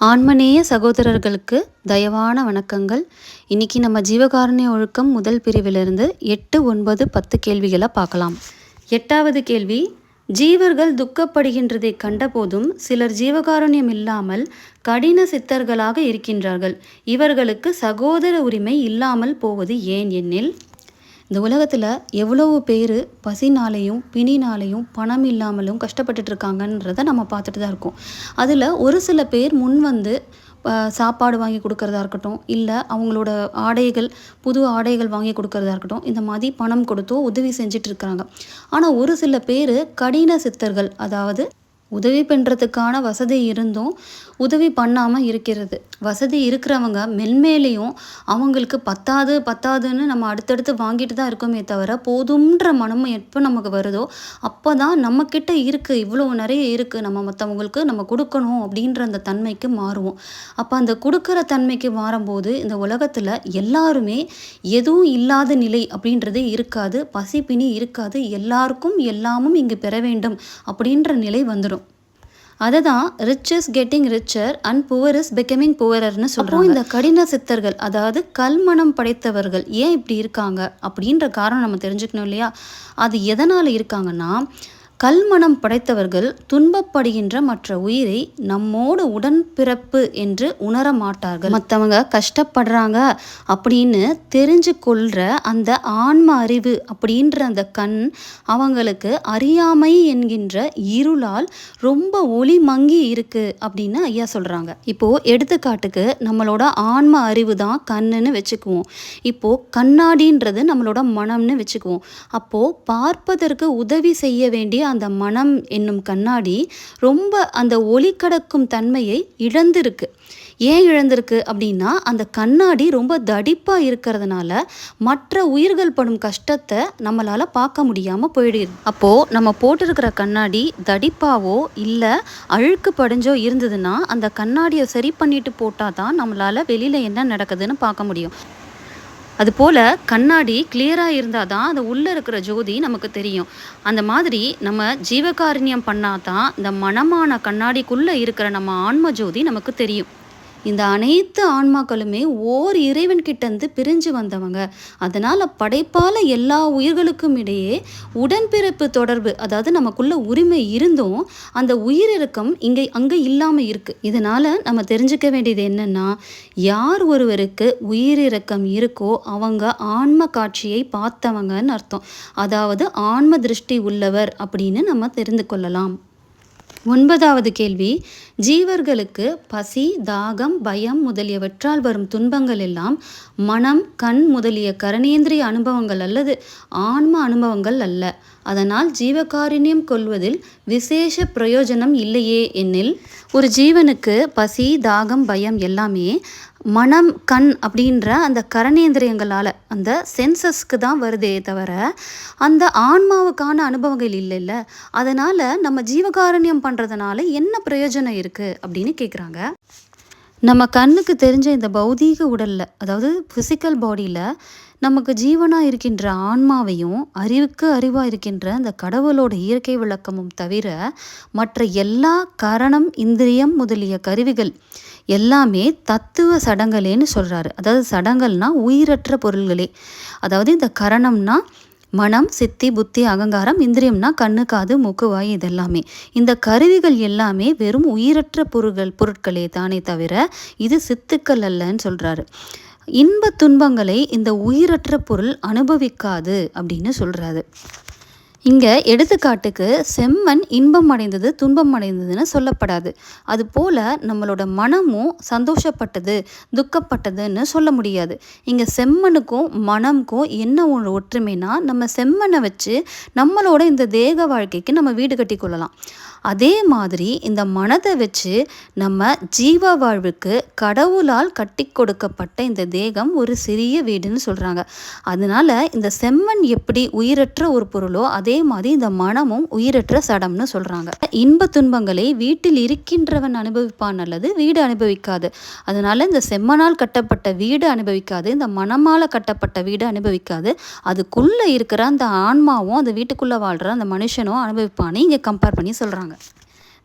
ஆன்மநேய சகோதரர்களுக்கு தயவான வணக்கங்கள். இன்னைக்கு நம்ம ஜீவகாருண்ய ஒழுக்கம் முதல் பிரிவிலிருந்து 8, 9, 10 கேள்விகளை பார்க்கலாம். 8வது கேள்வி, ஜீவர்கள் துக்கப்படுகின்றதை கண்டபோதும் சிலர் ஜீவகாருண்யம் இல்லாமல் கடின சித்தர்களாக இருக்கின்றார்கள். இவர்களுக்கு சகோதர உரிமை இல்லாமல் போவது ஏன் எனில், இந்த உலகத்தில் எவ்வளவு பேர் பசினாலையும் பிணினாலையும் பணம் இல்லாமலும் கஷ்டப்பட்டுட்டு இருக்காங்கன்றதை நம்ம பார்த்துட்டு தான் இருக்கோம். அதில் ஒரு சில பேர் முன் வந்து சாப்பாடு வாங்கி கொடுக்கறதா இருக்கட்டும், இல்லை அவங்களோட ஆடைகள் புது ஆடைகள் வாங்கி கொடுக்கறதா இருக்கட்டும், இந்த மாதிரி பணம் கொடுத்தோ உதவி செஞ்சிட்டு இருக்கிறாங்க. ஆனால் ஒரு சில பேர் கடின சித்தர்கள், அதாவது உதவி பண்ணுறதுக்கான வசதி இருந்தும் உதவி பண்ணாமல் இருக்கிறது. வசதி இருக்கிறவங்க மென்மேலையும் அவங்களுக்கு பத்தாதுன்னு நம்ம அடுத்தடுத்து வாங்கிட்டு தான் இருக்கோமே தவிர, போதும்ன்ற மனம் எப்போ நமக்கு வருதோ அப்போ தான் நம்மக்கிட்ட இருக்குது, இவ்வளோ நிறைய இருக்குது, நம்ம மற்றவங்களுக்கு நம்ம கொடுக்கணும் அப்படின்ற அந்த தன்மைக்கு மாறுவோம். அப்போ அந்த கொடுக்குற தன்மைக்கு மாறும்போது இந்த உலகத்தில் எல்லாருமே எதுவும் இல்லாத நிலை அப்படின்றதே இருக்காது, பசி பிணி இருக்காது, எல்லாருக்கும் எல்லாமும் இங்கு பெற வேண்டும் அப்படின்ற நிலை வந்துடும். அதை தான் rich is getting richer and poor is becoming புவரர்னு சொல்கிறோம். இந்த கடின சித்தர்கள், அதாவது கல்மனம் படைத்தவர்கள் ஏன் இப்படி இருக்காங்க அப்படின்ற காரணம் நம்ம தெரிஞ்சுக்கணும் இல்லையா? அது எதனால் இருக்காங்கன்னா, கல்மனம் படைத்தவர்கள் துன்பப்படுகின்ற மற்ற உயிரை நம்மோடு உடன்பிறப்பு என்று உணர மாட்டார்கள். மற்றவங்க கஷ்டப்படுறாங்க அப்படின்னு தெரிஞ்சு கொள்கிற அந்த ஆன்ம அறிவு அப்படின்ற அந்த கண் அவங்களுக்கு அறியாமை என்கின்ற இருளால் ரொம்ப ஒளி மங்கி இருக்கு அப்படின்னு ஐயா சொல்கிறாங்க. இப்போது எடுத்துக்காட்டுக்கு நம்மளோட ஆன்ம அறிவு தான் கண்ணுன்னு வச்சுக்குவோம். இப்போது கண்ணாடின்றது நம்மளோட மனம்னு வச்சுக்குவோம். அப்போது பார்ப்பதற்கு உதவி செய்ய வேண்டிய அந்த மனம் என்னும் கண்ணாடி ரொம்ப அந்த ஒளி கடக்கும் தன்மையை இழந்திருக்கு. ஏன் இழந்திருக்கு அப்படின்னா, அந்த கண்ணாடி ரொம்ப தடிப்பாக இருக்கிறதுனால மற்ற உயிர்கள் படும் கஷ்டத்தை நம்மளால் பார்க்க முடியாமல் போயிடுது. அப்போது நம்ம போட்டிருக்கிற கண்ணாடி தடிப்பாவோ இல்லை அழுக்கு படிஞ்சோ இருந்ததுன்னா அந்த கண்ணாடியை சரி பண்ணிட்டு போட்டால் தான் நம்மளால் வெளியில் என்ன நடக்குதுன்னு பார்க்க முடியும். அதுபோல் கண்ணாடி கிளியராக இருந்தால் தான் அது உள்ளே இருக்கிற ஜோதி நமக்கு தெரியும். அந்த மாதிரி நம்ம ஜீவகாருண்யம் பண்ணால் தான் இந்த மனமான கண்ணாடிக்குள்ளே இருக்கிற நம்ம ஆன்ம ஜோதி நமக்கு தெரியும். இந்த அனைத்து ஆன்மாக்களுமே ஓர் இறைவன்கிட்டேருந்து பிரிஞ்சு வந்தவங்க. அதனால் படைப்பால் எல்லா உயிர்களுக்கும் இடையே உடன்பிறப்பு தொடர்பு, அதாவது நமக்குள்ள உரிமை இருந்தும் அந்த உயிரிறக்கம் அங்கே இல்லாமல் இருக்குது. இதனால் நம்ம தெரிஞ்சுக்க வேண்டியது என்னென்னா, யார் ஒருவருக்கு உயிரிறக்கம் இருக்கோ அவங்க ஆன்ம காட்சியை பார்த்தவங்கன்னு அர்த்தம். அதாவது ஆன்ம திருஷ்டி உள்ளவர் அப்படின்னு நம்ம தெரிந்து கொள்ளலாம். 9வது கேள்வி, ஜீவர்களுக்கு பசி, தாகம், பயம் முதலியவற்றால் வரும் துன்பங்கள் எல்லாம் மனம், கண் முதலிய கரணேந்திரிய அனுபவங்கள் அல்லது ஆன்ம அனுபவங்கள் அல்ல. அதனால் ஜீவகாருண்யம் கொள்வதில் விசேஷ பிரயோஜனம் இல்லையே எனில், ஒரு ஜீவனுக்கு பசி, தாகம், பயம் எல்லாமே மனம், கண் அப்படின்ற அந்த கரணேந்திரியங்களால், அந்த சென்சஸ்க்கு தான் வருதே தவிர அந்த ஆன்மாவுக்கான அனுபவங்கள் இல்லைல்ல. அதனால் நம்ம ஜீவகாருண்யம் பண்ணுறதுனால என்ன பிரயோஜனம் இருக்குது அப்படின்னு கேட்குறாங்க. நம்ம கண்ணுக்கு தெரிஞ்ச இந்த பௌதீக உடலில், அதாவது ஃபிசிக்கல் பாடியில் நமக்கு ஜீவனாக இருக்கின்ற ஆன்மாவையும் அறிவுக்கு அறிவாக இருக்கின்ற அந்த கடவுளோட இயற்கை விளக்கமும் தவிர மற்ற எல்லா கரணம், இந்திரியம் முதலிய கருவிகள் எல்லாமே தத்துவ சடங்களேன்னு சொல்கிறாரு. அதாவது சடங்கள்னா உயிரற்ற பொருள்களே. அதாவது இந்த கரணம்னா மனம், சித்தி, புத்தி, அகங்காரம், இந்திரியம்னா கண்ணு, காது, மூக்கு, வாய், இதெல்லாமே. இந்த கருவிகள் எல்லாமே வெறும் உயிரற்ற பொருட்களே தானே தவிர இது சித்துக்கள் அல்லன்னு சொல்கிறாரு. இன்ப துன்பங்களை இந்த உயிரற்ற பொருள் அனுபவிக்காது அப்படின்னு சொல்கிறாரு. இங்கே எடுத்துக்காட்டுக்கு செம்மண் இன்பம் அடைந்தது துன்பம் அடைந்ததுன்னு சொல்லப்படாது. அதுபோல் நம்மளோட மனமும் சந்தோஷப்பட்டது துக்கப்பட்டதுன்னு சொல்ல முடியாது. இங்கே செம்மண்ணுக்கும் மனமுக்கும் என்ன ஒரு ஒற்றுமைனா, நம்ம செம்மண்ணை வச்சு நம்மளோட இந்த தேக வாழ்க்கைக்கு நம்ம வீடு கட்டி கொள்ளலாம். அதே மாதிரி இந்த மனதை வச்சு நம்ம ஜீவ வாழ்வுக்கு கடவுளால் கட்டி கொடுக்கப்பட்ட இந்த தேகம் ஒரு சிறிய வீடுன்னு சொல்கிறாங்க. அதனால இந்த செம்மண் எப்படி உயிரற்ற ஒரு பொருளோ அதே மாதிரி இந்த மனமும் உயிரற்ற சடம்னு சொல்கிறாங்க. இன்ப துன்பங்களை வீட்டில் இருக்கின்றவன் அனுபவிப்பான் அல்லது வீடு அனுபவிக்காது. அதனால இந்த செம்மனால் கட்டப்பட்ட வீடு அனுபவிக்காது, இந்த மனமால் கட்டப்பட்ட வீடு அனுபவிக்காது. அதுக்குள்ளே இருக்கிற அந்த ஆன்மாவும் அந்த வீட்டுக்குள்ளே வாழ்கிற அந்த மனுஷனும் அனுபவிப்பான்னு இங்கே கம்பேர் பண்ணி சொல்கிறாங்க.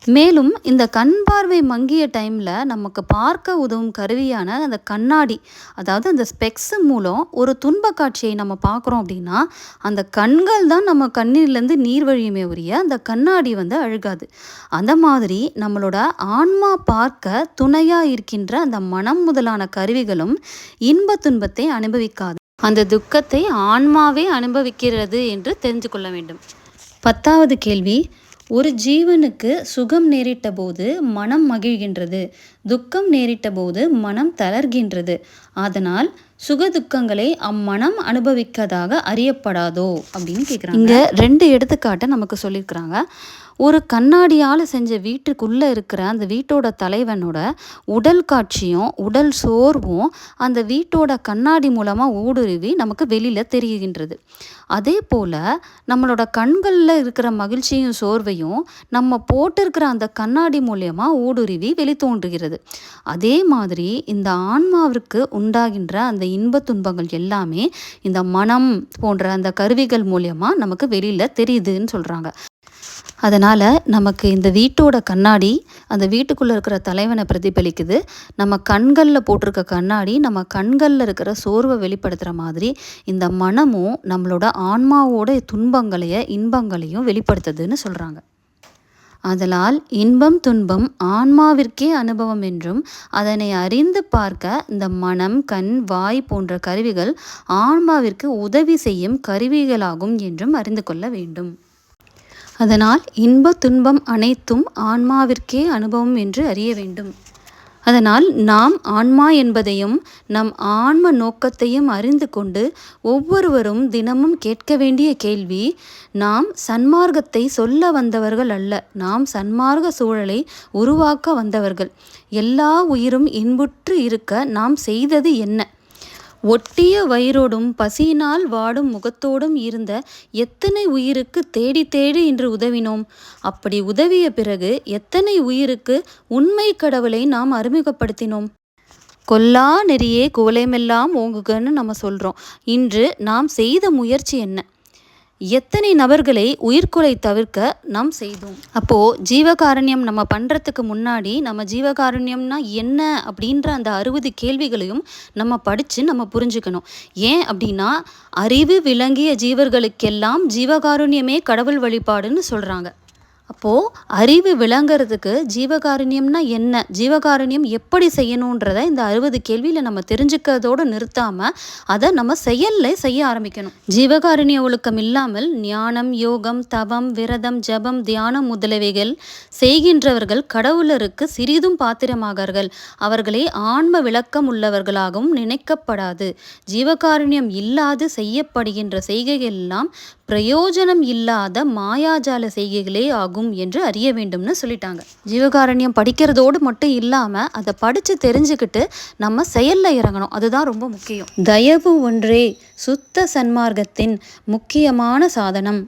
மேலும் இந்த கண் பார்வை மங்கிய டைமில் நமக்கு பார்க்க உதவும் கருவியான அந்த கண்ணாடி, அதாவது அந்த ஸ்பெக்ஸ் மூலம் ஒரு துன்ப காட்சியை நம்ம பார்க்குறோம் அப்படின்னா அந்த கண்கள் தான் நம்ம கண்ணிலேருந்து நீர் வழியுமே உரிய அந்த கண்ணாடி அழுகாது. அந்த மாதிரி நம்மளோட ஆன்மா பார்க்க துணையாக இருக்கின்ற அந்த மனம் முதலான கருவிகளும் இன்ப துன்பத்தை அனுபவிக்காது. அந்த துக்கத்தை ஆன்மாவே அனுபவிக்கிறது என்று தெரிந்து கொள்ள வேண்டும். 10வது கேள்வி, ஒரு ஜீவனுக்கு சுகம் நேரிட்ட போது மனம் மகிழ்கின்றது, துக்கம் நேரிட்ட போது மனம் தளர்கின்றது. அதனால் சுக துக்கங்களை அம்மனம் அனுபவிக்கதாக அறியப்படாதோ அப்படின்னு கேட்குறாங்க. இங்கே 2 எடுத்துக்காட்டை நமக்கு சொல்லியிருக்கிறாங்க. ஒரு கண்ணாடியால் செஞ்ச வீட்டுக்குள்ளே இருக்கிற அந்த வீட்டோட தலைவனோட உடல் காட்சியும் உடல் சோர்வும் அந்த வீட்டோட கண்ணாடி மூலமாக ஊடுருவி நமக்கு வெளியில் தெரிகின்றது. அதே போல் நம்மளோட கண்களில் இருக்கிற மகிழ்ச்சியும் சோர்வையும் நம்ம போட்டிருக்கிற அந்த கண்ணாடி மூலியமாக ஊடுருவி வெளித்தோன்றுகிறது. அதே மாதிரி இந்த ஆன்மாவிற்கு உண்டாகின்ற அந்த இன்ப துன்பங்கள் எல்லாமே இந்த மனம் போன்ற அந்த கருவிகள் மூலியமாக நமக்கு வெளியில் தெரியுதுன்னு சொல்கிறாங்க. அதனால் நமக்கு இந்த வீட்டோட கண்ணாடி அந்த வீட்டுக்குள்ளே இருக்கிற தலைவனை பிரதிபலிக்குது. நம்ம கண்களில் போட்டிருக்க கண்ணாடி நம்ம கண்களில் இருக்கிற சோர்வை வெளிப்படுத்துகிற மாதிரி இந்த மனமும் நம்மளோட ஆன்மாவோட துன்பங்களையும் இன்பங்களையும் வெளிப்படுத்துதுன்னு சொல்கிறாங்க. அதனால் இன்பம் துன்பம் ஆன்மாவிற்கே அனுபவம் என்றும் அதனை அறிந்து பார்க்க இந்த மனம் கண் வாய் போன்ற கருவிகள் ஆன்மாவிற்கு உதவி செய்யும் கருவிகளாகும் என்றும் அறிந்து கொள்ள வேண்டும். அதனால் இன்ப துன்பம் அனைத்தும் ஆன்மாவிற்கே அனுபவம் என்று அறிய வேண்டும். அதனால் நாம் ஆன்மா என்பதையும் நம் ஆன்ம நோக்கத்தையும் அறிந்து கொண்டு ஒவ்வொருவரும் தினமும் கேட்க வேண்டிய கேள்வி, நாம் சன்மார்க்கத்தை சொல்ல வந்தவர்கள் அல்ல, நாம் சன்மார்க்க சூழலை உருவாக்க வந்தவர்கள். எல்லா உயிரும் இன்புற்று இருக்க நாம் செய்தது என்ன? ஒட்டிய வயிறோடும் பசியினால் வாடும் முகத்தோடும் இருந்த எத்தனை உயிருக்கு தேடி தேடி இன்று உதவினோம்? அப்படி உதவிய பிறகு எத்தனை உயிருக்கு உண்மை கடவுளை நாம் அறிமுகப்படுத்தினோம்? கொல்லா நெறியே குவளைமெல்லாம் ஓங்குகன்னு நம்ம சொல்கிறோம். இன்று நாம் செய்த முயற்சி என்ன? எத்தனை நபர்களை உயிர்கொலை தவிர்க்க நாம் செய்தோம்? அப்போது ஜீவகாருண்யம் நம்ம பண்ணுறதுக்கு முன்னாடி நம்ம ஜீவகாருண்யம்னா என்ன அப்படின்ற அந்த 60 கேள்விகளையும் நம்ம படித்து நம்ம புரிஞ்சுக்கணும். ஏன் அப்படின்னா அறிவு விளங்கிய ஜீவர்களுக்கெல்லாம் ஜீவகாருண்யமே கடவுள் வழிபாடுன்னு சொல்கிறாங்க. அப்போது அறிவு விளங்குறதுக்கு ஜீவகாருண்யம்னா என்ன, ஜீவகாருண்யம் எப்படி செய்யணுன்றத இந்த 60 கேள்வியில் நம்ம தெரிஞ்சுக்கிறதோடு நிறுத்தாமல் அதை நம்ம செயலில் செய்ய ஆரம்பிக்கணும். ஜீவகாருண்ய ஒழுக்கம் இல்லாமல் ஞானம் யோகம் தவம் விரதம் ஜபம் தியானம் முதலியவைகள் செய்கின்றவர்கள் கடவுளருக்கு சிறிதும் பாத்திரமாகார்கள். அவர்களை ஆன்ம விளக்கம் உள்ளவர்களாகவும் நினைக்கப்படாது. ஜீவகாருண்யம் இல்லாது செய்யப்படுகின்ற செய்கைகள் எல்லாம் பிரயோஜனம் இல்லாத மாயாஜால செய்கைகளே ஆகும் என்று அறிய வேண்டும்னு சொல்லிட்டாங்க. ஜீவகாருண்யம் படிக்கிறதோடு மட்டும் இல்லாமல் அதை படித்து தெரிஞ்சுக்கிட்டு நம்ம செயலில் இறங்கணும். அதுதான் ரொம்ப முக்கியம். தயவு ஒன்றே சுத்த சன்மார்க்கத்தின் முக்கியமான சாதனம்.